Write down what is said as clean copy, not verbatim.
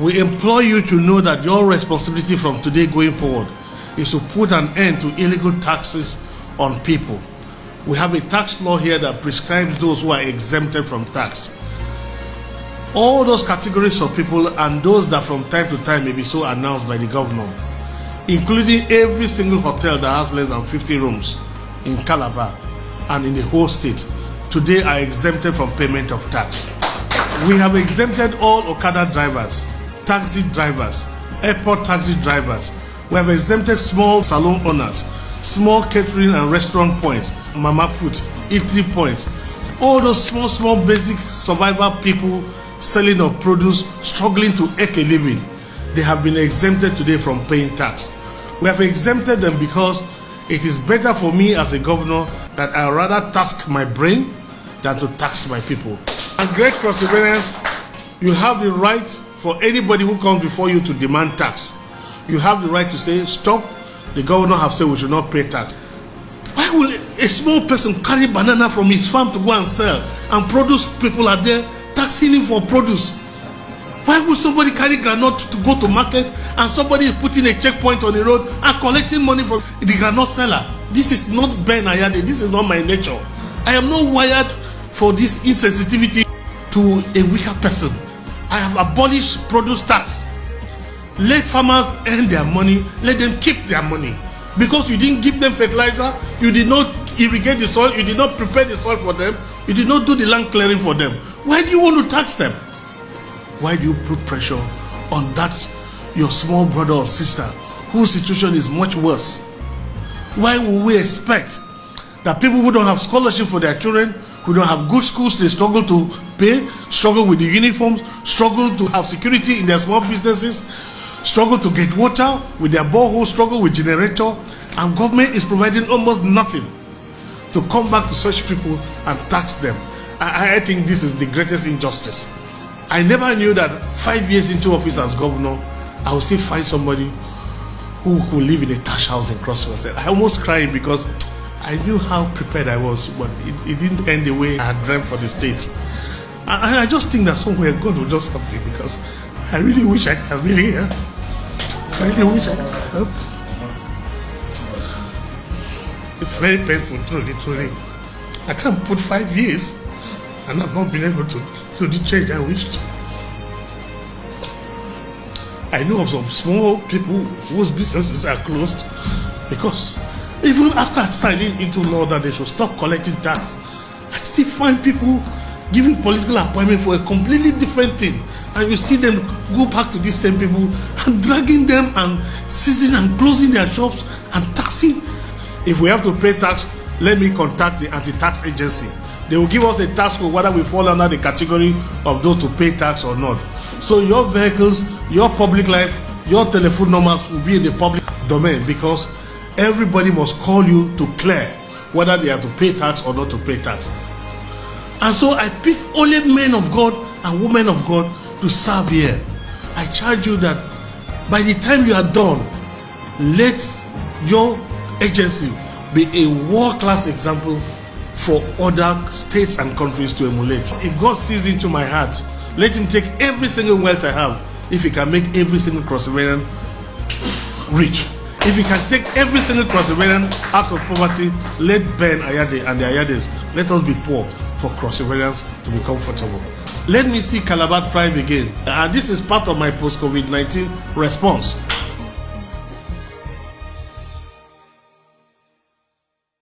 We implore you to know that your responsibility from today going forward is to put an end to illegal taxes on people. We have a tax law here that prescribes those who are exempted from tax. All those categories of people and those that from time to time may be so announced by the governor, including every single hotel that has less than 50 rooms in Calabar and in the whole state, today are exempted from payment of tax. We have exempted all Okada drivers, taxi drivers, airport taxi drivers. We have exempted small salon owners, small catering and restaurant points, mama put, eatery points. All those small basic survival people selling of produce, struggling to make a living, they have been exempted today from paying tax. We have exempted them because it is better for me as a governor that I rather tax my brain than to tax my people. And great perseverance, you have the right for anybody who comes before you to demand tax. You have the right to say, stop, the governor have said we should not pay tax. Why will a small person carry banana from his farm to go and sell, and produce people are there taxing him for produce? Why would somebody carry granite to go to market and somebody is putting a checkpoint on the road and collecting money from the granite seller? This is not Ben Ayade, this is not my nature. I am not wired for this insensitivity to a weaker person. I have abolished produce tax. Let farmers earn their money, let them keep their money. Because you didn't give them fertilizer, you did not irrigate the soil, you did not prepare the soil for them, you did not do the land clearing for them. Why do you want to tax them? Why do you put pressure on that your small brother or sister whose situation is much worse? Why will we expect that people who don't have scholarship for their children, who don't have good schools, they struggle to pay, struggle with the uniforms, struggle to have security in their small businesses, struggle to get water with their borehole, struggle with generator, and government is providing almost nothing to come back to such people and tax them? I think this is the greatest injustice. I never knew that 5 years into office as governor, I would still find somebody who could live in a thatch house in Crosswell. I almost cried because I knew how prepared I was, but it didn't end the way I had dreamt for the state. And I just think that somewhere God will just help me, because I really wish I could really help. I really wish I could help. It's very painful, truly. I can't put 5 years and I've not been able to do the change I wished. I know of some small people whose businesses are closed because even after signing into law that they should stop collecting tax, I still find people giving political appointment for a completely different thing. And you see them go back to these same people and dragging them and seizing and closing their shops and taxing. If we have to pay tax, let me contact the anti-tax agency. They will give us a tax code whether we fall under the category of those to pay tax or not. So your vehicles, your public life, your telephone numbers will be in the public domain, because everybody must call you to clear whether they have to pay tax or not to pay tax. And so I pick only men of God and women of God to serve here. I charge you that by the time you are done, let your agency be a world-class example for other states and countries to emulate. If God sees into my heart, let him take every single wealth I have. If he can make every single Cross-Riverian rich, if he can take every single Cross-Riverian out of poverty, let Ben Ayade and the Ayades, let us be poor for Cross-Riverians to be comfortable. Let me see Calabar thrive again. And this is part of my post-COVID-19 response.